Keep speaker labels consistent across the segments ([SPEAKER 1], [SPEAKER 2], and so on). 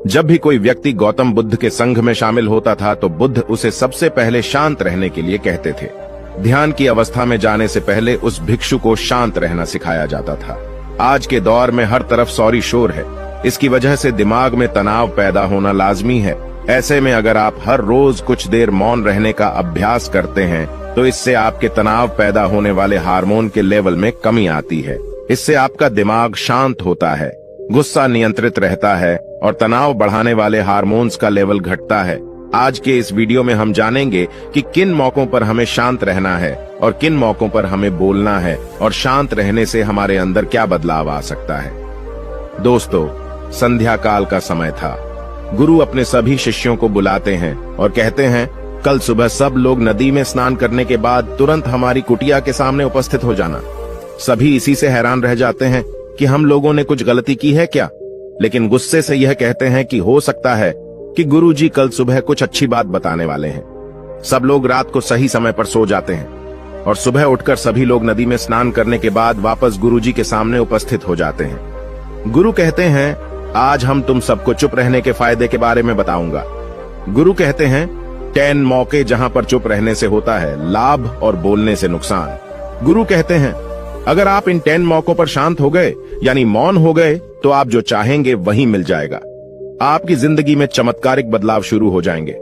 [SPEAKER 1] जब भी कोई व्यक्ति गौतम बुद्ध के संघ में शामिल होता था तो बुद्ध उसे सबसे पहले शांत रहने के लिए कहते थे। ध्यान की अवस्था में जाने से पहले उस भिक्षु को शांत रहना सिखाया जाता था। आज के दौर में हर तरफ सौरी शोर है। इसकी वजह से दिमाग में तनाव पैदा होना लाजमी है। ऐसे में अगर आप हर रोज कुछ देर मौन रहने का अभ्यास करते हैं तो इससे आपके तनाव पैदा होने वाले हार्मोन के लेवल में कमी आती है। इससे आपका दिमाग शांत होता है, गुस्सा नियंत्रित रहता है और तनाव बढ़ाने वाले हार्मोन्स का लेवल घटता है। आज के इस वीडियो में हम जानेंगे कि किन मौकों पर हमें शांत रहना है और किन मौकों पर हमें बोलना है और शांत रहने से हमारे अंदर क्या बदलाव आ सकता है। दोस्तों, संध्या काल का समय था। गुरु अपने सभी शिष्यों को बुलाते हैं और कहते हैं, कल सुबह सब लोग नदी में स्नान करने के बाद तुरंत हमारी कुटिया के सामने उपस्थित हो जाना। सभी इसी से हैरान रह जाते हैं कि हम लोगों ने कुछ गलती की है क्या, लेकिन गुस्से से यह कहते हैं कि हो सकता है कि गुरुजी कल सुबह कुछ अच्छी बात बताने वाले हैं। सब लोग रात को सही समय पर सो जाते हैं और सुबह उठकर सभी लोग नदी में स्नान करने के बाद वापस गुरुजी के सामने उपस्थित हो जाते हैं। गुरु कहते हैं, आज हम तुम सबको चुप रहने के फायदे के बारे में बताऊंगा। गुरु कहते हैं, 10 मौके जहां पर चुप रहने से होता है लाभ और बोलने से नुकसान। गुरु कहते हैं, अगर आप इन 10 मौकों पर शांत हो गए यानी मौन हो गए तो आप जो चाहेंगे वही मिल जाएगा। आपकी जिंदगी में चमत्कारिक बदलाव शुरू हो जाएंगे।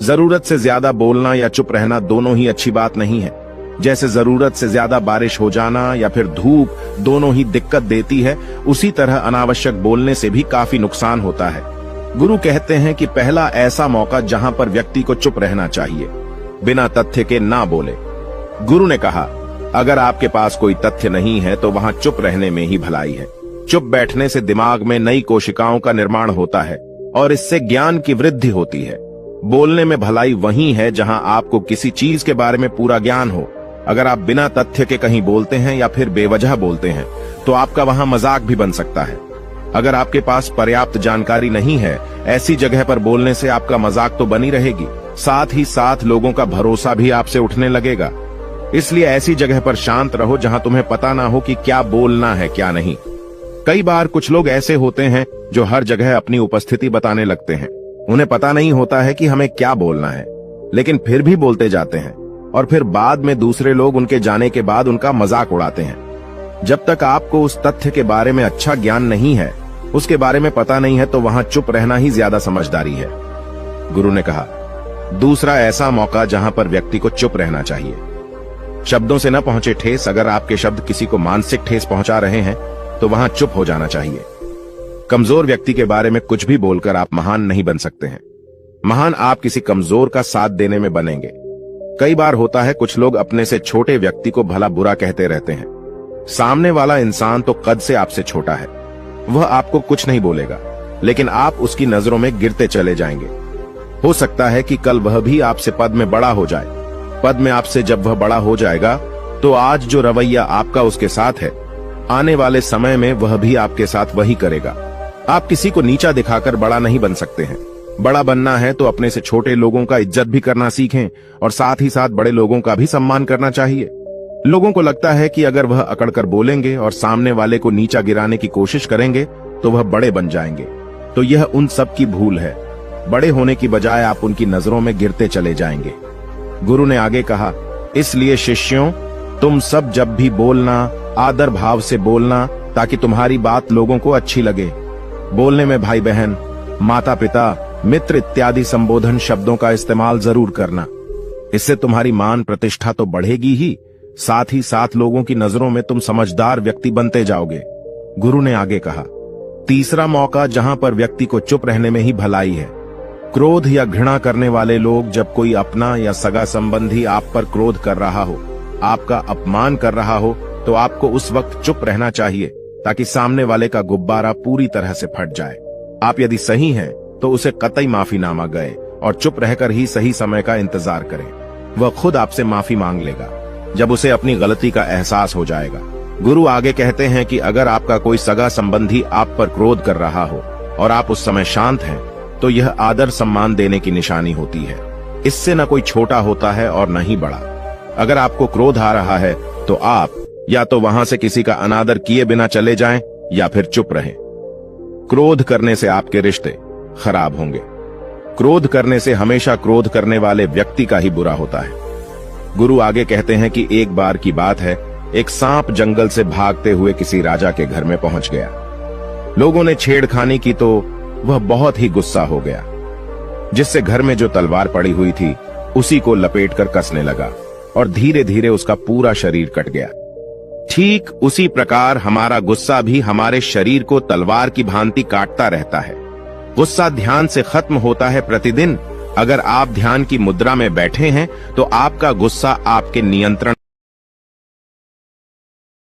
[SPEAKER 1] जरूरत से ज्यादा बोलना या चुप रहना दोनों ही अच्छी बात नहीं है। जैसे जरूरत से ज्यादा बारिश हो जाना या फिर धूप दोनों ही दिक्कत देती है, उसी तरह अनावश्यक बोलने से भी काफी नुकसान होता है। गुरु कहते हैं कि पहला ऐसा मौका जहां पर व्यक्ति को चुप रहना चाहिए, बिना तथ्य के ना बोले। गुरु ने कहा, अगर आपके पास कोई तथ्य नहीं है तो वहां चुप रहने में ही भलाई है। चुप बैठने से दिमाग में नई कोशिकाओं का निर्माण होता है और इससे ज्ञान की वृद्धि होती है। बोलने में भलाई वही है जहां आपको किसी चीज के बारे में पूरा ज्ञान हो। अगर आप बिना तथ्य के कहीं बोलते हैं या फिर बेवजह बोलते हैं तो आपका वहां मजाक भी बन सकता है। अगर आपके पास पर्याप्त जानकारी नहीं है, ऐसी जगह पर बोलने से आपका मजाक तो बनी रहेगी, साथ ही साथ लोगों का भरोसा भी आपसे उठने लगेगा। इसलिए ऐसी जगह पर शांत रहो जहां तुम्हें पता ना हो कि क्या बोलना है क्या नहीं। कई बार कुछ लोग ऐसे होते हैं जो हर जगह अपनी उपस्थिति बताने लगते हैं। उन्हें पता नहीं होता है कि हमें क्या बोलना है, लेकिन फिर भी बोलते जाते हैं और फिर बाद में दूसरे लोग उनके जाने के बाद उनका मजाक उड़ाते हैं। जब तक आपको उस तथ्य के बारे में अच्छा ज्ञान नहीं है, उसके बारे में पता नहीं है, तो वहां चुप रहना ही ज्यादा समझदारी है। गुरु ने कहा, दूसरा ऐसा मौका जहां पर व्यक्ति को चुप रहना चाहिए। शब्दों से न पहुंचे ठेस, अगर आपके शब्द किसी को मानसिक ठेस पहुंचा रहे हैं तो वहां चुप हो जाना चाहिए। कमजोर व्यक्ति के बारे में कुछ भी बोलकर आप महान नहीं बन सकते हैं। महान आप किसी कमजोर का साथ देने में बनेंगे। कई बार होता है कुछ लोग अपने से छोटे व्यक्ति को भला बुरा कहते रहते हैं। सामने वाला इंसान तो कद से आपसे छोटा है, वह आपको कुछ नहीं बोलेगा, लेकिन आप उसकी नजरों में गिरते चले जाएंगे। हो सकता है कि कल वह भी आपसे पद में बड़ा हो जाए। पद में आपसे जब वह बड़ा हो जाएगा तो आज जो रवैया आपका उसके साथ है, आने वाले समय में वह भी आपके साथ वही करेगा। आप किसी को नीचा दिखाकर बड़ा नहीं बन सकते हैं। बड़ा बनना है तो अपने से छोटे लोगों का इज्जत भी करना सीखें और साथ ही साथ बड़े लोगों का भी सम्मान करना चाहिए। लोगों को लगता है कि अगर वह अकड़कर बोलेंगे और सामने वाले को नीचा गिराने की कोशिश करेंगे तो वह बड़े बन जाएंगे, तो यह उन सब की भूल है। बड़े होने की बजाय आप उनकी नजरों में गिरते चले जाएंगे। गुरु ने आगे कहा, इसलिए शिष्यों, तुम सब जब भी बोलना आदर भाव से बोलना, ताकि तुम्हारी बात लोगों को अच्छी लगे। बोलने में भाई बहन, माता पिता, मित्र इत्यादि संबोधन शब्दों का इस्तेमाल जरूर करना। इससे तुम्हारी मान प्रतिष्ठा तो बढ़ेगी ही, साथ ही साथ लोगों की नजरों में तुम समझदार व्यक्ति बनते जाओगे। गुरु ने आगे कहा, तीसरा मौका जहां पर व्यक्ति को चुप रहने में ही भलाई है। क्रोध या घृणा करने वाले लोग, जब कोई अपना या सगा संबंधी आप पर क्रोध कर रहा हो, आपका अपमान कर रहा हो, तो आपको उस वक्त चुप रहना चाहिए ताकि सामने वाले का गुब्बारा पूरी तरह से फट जाए। आप यदि सही हैं तो उसे कतई माफीनामा गए और चुप रहकर ही सही समय का इंतजार करें। वह खुद आपसे माफी मांग लेगा जब उसे अपनी गलती का एहसास हो जाएगा। गुरु आगे कहते हैं कि अगर आपका कोई सगा संबंधी आप पर क्रोध कर रहा हो और आप उस समय शांत हैं, तो यह आदर सम्मान देने की निशानी होती है। इससे न कोई छोटा होता है और न ही बड़ा। अगर आपको क्रोध आ रहा है तो आप या तो वहां से किसी का अनादर किए बिना चले जाएं या फिर चुप रहें। क्रोध करने से आपके रिश्ते खराब होंगे। क्रोध करने से हमेशा क्रोध करने वाले व्यक्ति का ही बुरा होता है। गुरु आगे कहते हैं कि एक बार की बात है, एक सांप जंगल से भागते हुए किसी राजा के घर में पहुंच गया। लोगों ने छेड़खानी की तो वह बहुत ही गुस्सा हो गया, जिससे घर में जो तलवार पड़ी हुई थी उसी को लपेटकर कसने लगा और धीरे धीरे उसका पूरा शरीर कट गया। ठीक उसी प्रकार हमारा गुस्सा भी हमारे शरीर को तलवार की भांति काटता रहता है। गुस्सा ध्यान से खत्म होता है प्रतिदिन। अगर आप ध्यान की मुद्रा में बैठे हैं तो आपका गुस्सा आपके नियंत्रण